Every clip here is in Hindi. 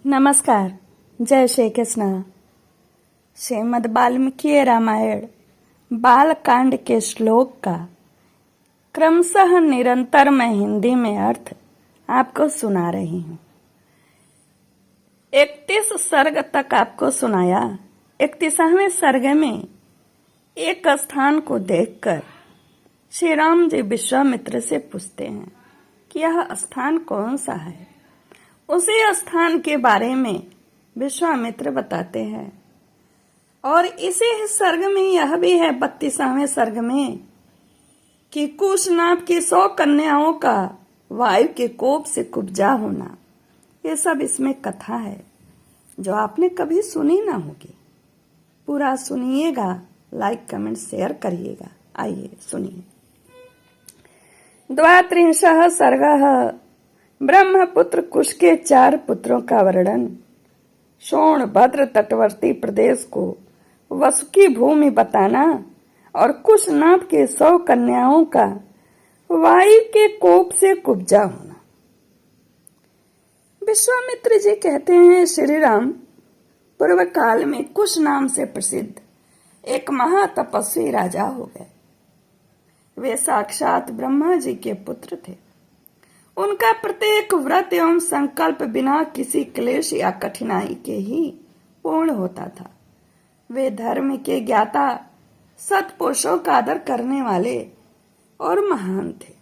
नमस्कार। जय श्री कृष्ण। श्रीमद् वाल्मीकि रामायण बालकांड के श्लोक का क्रमशः निरंतर मैं हिंदी में अर्थ आपको सुना रही हूँ। 31 सर्ग तक आपको सुनाया। 31वें सर्ग में एक स्थान को देखकर श्री राम जी विश्वामित्र से पूछते हैं कि यह स्थान कौन सा है। उसी स्थान के बारे में विश्वामित्र बताते हैं। और इसी सर्ग में यह भी है 32वें सर्ग में कि कुश नाम की 100 कन्याओं का वायु के कोप से कुब्जा होना। ये सब इसमें कथा है जो आपने कभी सुनी ना होगी। पूरा सुनिएगा, लाइक कमेंट शेयर करिएगा। आइए सुनिए। 32 सर्ग। ब्रह्मपुत्र कुश के 4 पुत्रों का वर्णन। सोनभद्र तटवर्ती प्रदेश को वसुकी भूमि बताना और कुश नाम के 100 कन्याओं का वायु के कोप से कुब्जा होना। विश्वामित्र जी कहते हैं श्री राम पूर्व काल में कुश नाम से प्रसिद्ध एक महातपस्वी राजा हो गए। वे साक्षात ब्रह्मा जी के पुत्र थे। उनका प्रत्येक व्रत एवं संकल्प बिना किसी क्लेश या कठिनाई के ही पूर्ण होता था। वे धर्म के ज्ञाता, सत्पुरुषों का आदर करने वाले और महान थे।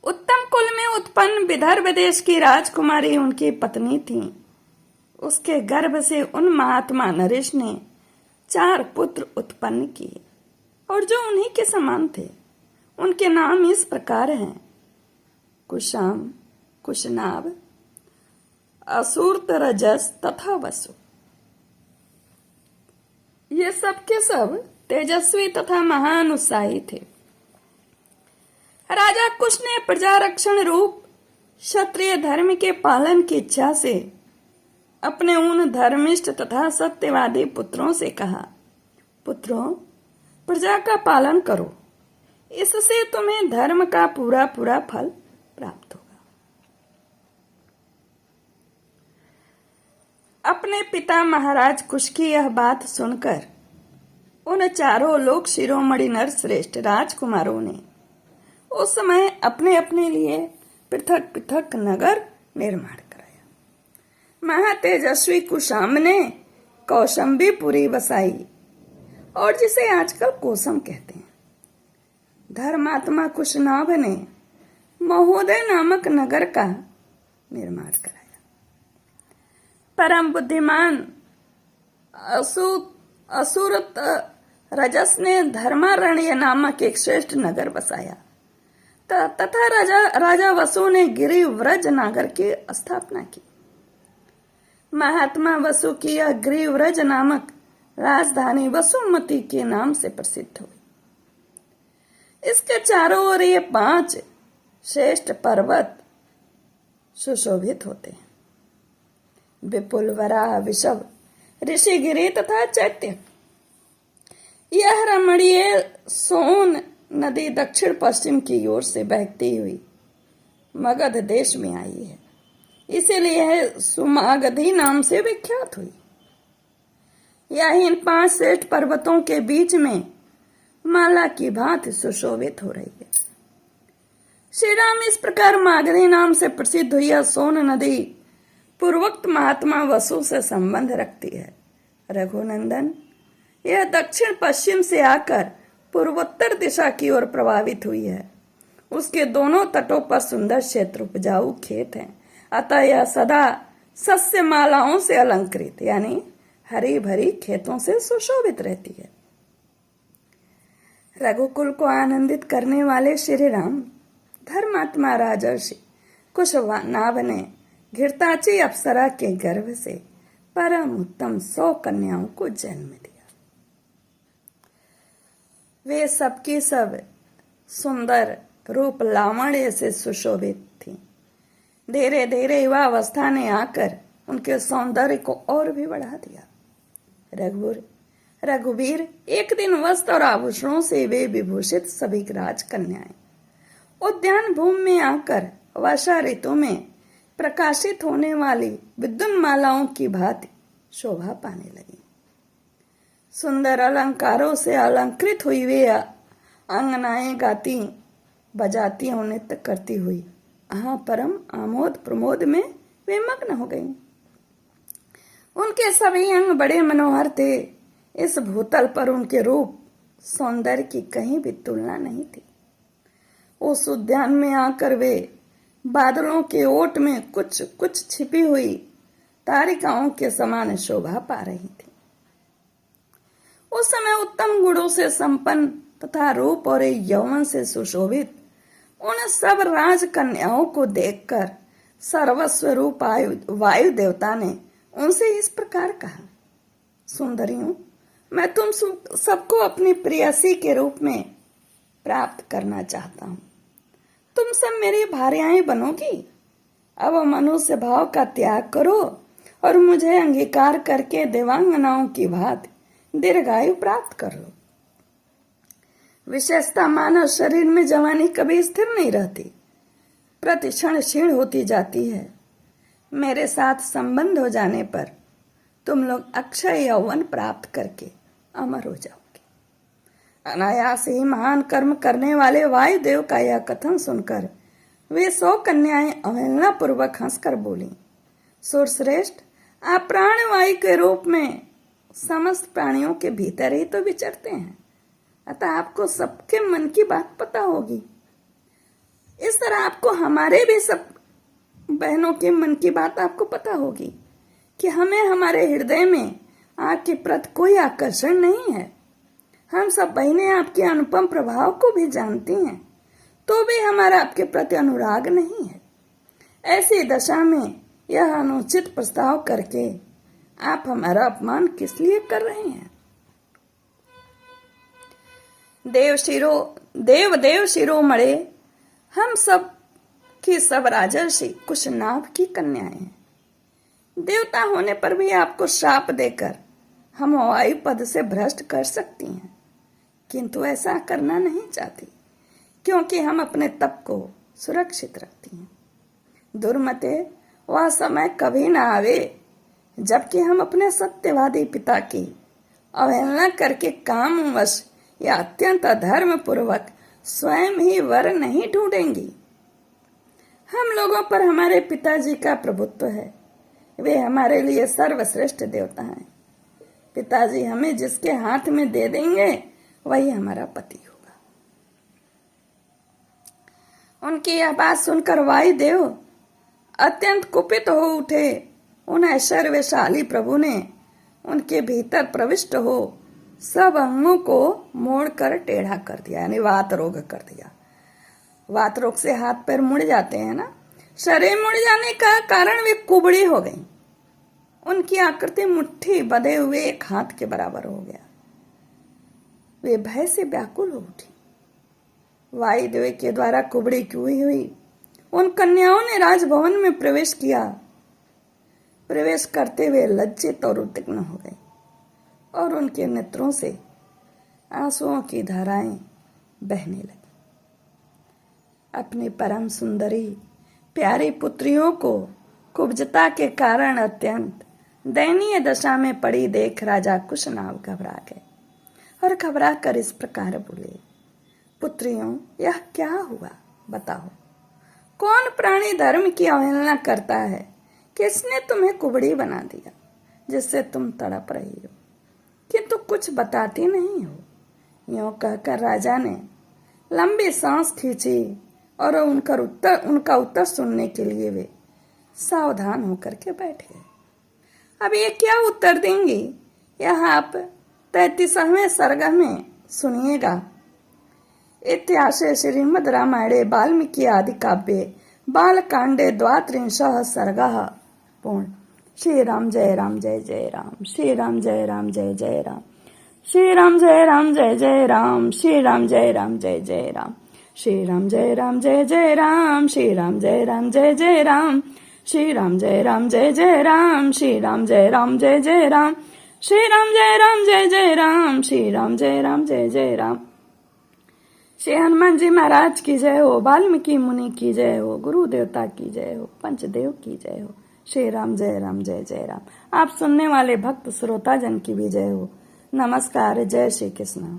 उत्तम कुल में उत्पन्न विदर्भ देश की राजकुमारी उनकी पत्नी थी। उसके गर्भ से उन महात्मा नरेश ने 4 पुत्र उत्पन्न किए और जो उन्हीं के समान थे। उनके नाम इस प्रकार हैं: कुशाम, कुशनाभ, असुरत, रजस तथा वसु। ये सब के सब तेजस्वी तथा महान उत्साही थे। राजा कुश ने प्रजा रक्षण रूप क्षत्रिय धर्म के पालन की इच्छा से अपने उन धर्मिष्ठ तथा सत्यवादी पुत्रों से कहा, पुत्रों, प्रजा का पालन करो, इससे तुम्हें धर्म का पूरा पूरा फल प्राप्त होगा। अपने पिता महाराज कुश की यह बात सुनकर उन 4 लोक शिरोमणि नर श्रेष्ठ राजकुमारों ने उस समय अपने अपने लिए पृथक पृथक नगर निर्माण कराया। महातेजस्वी कुशाम ने कौशंबीपुरी बसाई और जिसे आजकल कोसम कहते हैं। धर्मात्मा कुशनाभ ने महोदय नामक नगर का निर्माण कराया। परम बुद्धिमान असुरत रजस ने धर्मारण्य नामक एक श्रेष्ठ नगर बसाया तथा राजा वसु ने गिरिव्रज नगर की स्थापना की। महात्मा वसु की यह गिरिव्रज नामक राजधानी वसुमती के नाम से प्रसिद्ध हुई। इसके चारों ओर ये 5 श्रेष्ठ पर्वत सुशोभित होते हैं: विपुल, वराह, विषव, ऋषिगिरि तथा चैत्य। यह रमणीय सोन नदी दक्षिण पश्चिम की ओर से बहती हुई मगध देश में आई है, इसीलिए यह सुमागधी नाम से विख्यात हुई। यह इन 5 श्रेष्ठ पर्वतों के बीच में माला की भांति सुशोभित हो रही है। श्री राम इस प्रकार मागधी नाम से प्रसिद्ध हुई यह सोन नदी पूर्वोक्त महात्मा वसु से संबंध रखती है। रघुनंदन, यह दक्षिण पश्चिम से आकर पूर्वोत्तर दिशा की ओर प्रभावित हुई है। उसके दोनों तटों पर सुंदर क्षेत्र उपजाऊ खेत हैं, अतः यह सदा सस्य मालाओं से अलंकृत यानी हरी भरी खेतों से सुशोभित रहती है। रघुकुल को आनंदित करने वाले श्री राम धर्मात्मा राजर्षि कुशनाभ ने घृताची अप्सरा के गर्भ से परम उत्तम 100 कन्याओं को जन्म दिया। वे सबकी सब सुंदर रूप लावण्य से सुशोभित थीं। धीरे धीरे युवावस्था ने आकर उनके सौंदर्य को और भी बढ़ा दिया। रघुवीर एक दिन वस्त्र और आभूषणों से वे विभूषित सभी राजकन्याएं उद्यान भूमि में आकर वर्षा ऋतु में प्रकाशित होने वाली विद्युत मालाओं की भांति शोभा पाने लगी। सुंदर अलंकारों से अलंकृत हुई वे अंगनाएं गाती बजाती और नृत्य करती हुई परम आमोद प्रमोद में वे मग्न हो गईं। उनके सभी अंग बड़े मनोहर थे। इस भूतल पर उनके रूप सौंदर्य की कहीं भी तुलना नहीं थी। उस उद्यान में आकर वे बादलों के ओट में कुछ कुछ छिपी हुई तारिकाओं के समान शोभा पा रही थी। उस समय उत्तम गुणों से संपन्न तथा रूप और यौवन से सुशोभित उन सब राजकन्याओं को देखकर सर्वस्व रूप वायु देवता ने उनसे इस प्रकार कहा, सुंदरियों, मैं तुम सबको अपनी प्रेयसी के रूप में प्राप्त करना चाहता हूं। तुम सब मेरी भार्याएं बनोगी। अब मनुष्य भाव का त्याग करो और मुझे अंगीकार करके देवांगनाओं की भांति दीर्घायु प्राप्त कर लो। विशेषता मानव शरीर में जवानी कभी स्थिर नहीं रहती, प्रतिक्षण क्षीण होती जाती है। मेरे साथ संबंध हो जाने पर तुम लोग अक्षय यौवन प्राप्त करके अमर हो जाओगे। अनायास ही महान कर्म करने वाले वायुदेव का यह कथन सुनकर वे 100 कन्याएं अवहेलना पूर्वक हंसकर बोली, सूरश्रेष्ठ, आप प्राणवायु के रूप में समस्त प्राणियों के भीतर ही तो विचरते हैं, अतः आपको सबके मन की बात पता होगी। इस तरह आपको हमारे भी सब बहनों के मन की बात आपको पता होगी कि हमें हमारे हृदय में आपके प्रति कोई आकर्षण नहीं है। हम सब बहनें आपके अनुपम प्रभाव को भी जानती हैं, तो भी हमारा आपके प्रति अनुराग नहीं है। ऐसी दशा में यह अनुचित प्रस्ताव करके आप हमारा अपमान किस लिए कर रहे हैं? देव शिरोमणे, हम सब की सब राजर्षि कुछ नाभ की कन्याएं हैं। देवता होने पर भी आपको श्राप देकर हम वायु पद से भ्रष्ट कर सकती हैं, किंतु ऐसा करना नहीं चाहती, क्योंकि हम अपने तप को सुरक्षित रखती हैं। दुर्मते, वह समय कभी ना आवे जबकि हम अपने सत्यवादी पिता की अवहेलना करके कामवश या अत्यंत अधर्म पूर्वक स्वयं ही वर नहीं ढूंढेंगी। हम लोगों पर हमारे पिताजी का प्रभुत्व है। वे हमारे लिए सर्वश्रेष्ठ देवता हैं। पिताजी हमें जिसके हाथ में दे देंगे वही हमारा पति होगा। उनकी यह बात सुनकर वायुदेव अत्यंत कुपित हो उठे। उन ऐश्वर्यशाली प्रभु ने उनके भीतर प्रविष्ट हो सब अंगों को मोड़कर टेढ़ा कर दिया, यानी वात रोग कर दिया। वात रोग से हाथ पैर मुड़ जाते हैं ना, शरीर मुड़ जाने का कारण वे कुबड़ी हो गई। उनकी आकृति मुट्ठी बंधे हुए एक हाथ के बराबर हो गया। वे भय से व्याकुल हो उठी। वायुदेव के द्वारा कुबड़ी की हुई उन कन्याओं ने राजभवन में प्रवेश किया। प्रवेश करते हुए लज्जित और उद्विग्न हो गई और उनके नेत्रों से आंसुओं की धाराएं बहने लगी। अपनी परम सुंदरी प्यारी पुत्रियों को कुब्जता के कारण अत्यंत दयनीय दशा में पड़ी देख राजा कुशनाभ घबरा गए और घबरा कर इस प्रकार बोले, पुत्रियों, यह क्या हुआ? बताओ, कौन प्राणी धर्म की अवहेलना करता है? किसने तुम्हें कुबड़ी बना दिया जिससे तुम तड़प रही हो, किंतु कुछ बताती नहीं हो? यूं कहकर राजा ने लंबी सांस खींची और उनका उत्तर सुनने के लिए वे सावधान होकर के बैठ गए। अब ये क्या उत्तर देंगी, यह आप 33वें सर्ग में सुनिएगा। इतिहासे श्रीमद् रामायणे वाल्मीकि आदि काव्ये बालकांडे 32 सर्गः पूर्ण। श्री राम जय राम जय जय राम, श्री राम जय राम जय जय राम, श्री राम जय राम जय जय राम, श्री राम जय राम जय जय राम, श्री राम जय राम जय जय राम, श्री राम जय राम जय जय राम, श्री राम जय राम जय जय राम, श्री राम जय राम जय जय राम, श्री राम जय राम जय जय राम, श्री राम जय राम जय जय राम। श्री हनुमान जी महाराज की जय हो, वाल्मीकि मुनि की जय हो, गुरु देवता की जय हो, पंचदेव की जय हो। श्री राम जय राम, जय जय राम। आप सुनने वाले भक्त श्रोताजन की भी जय हो। नमस्कार, जय श्री कृष्ण।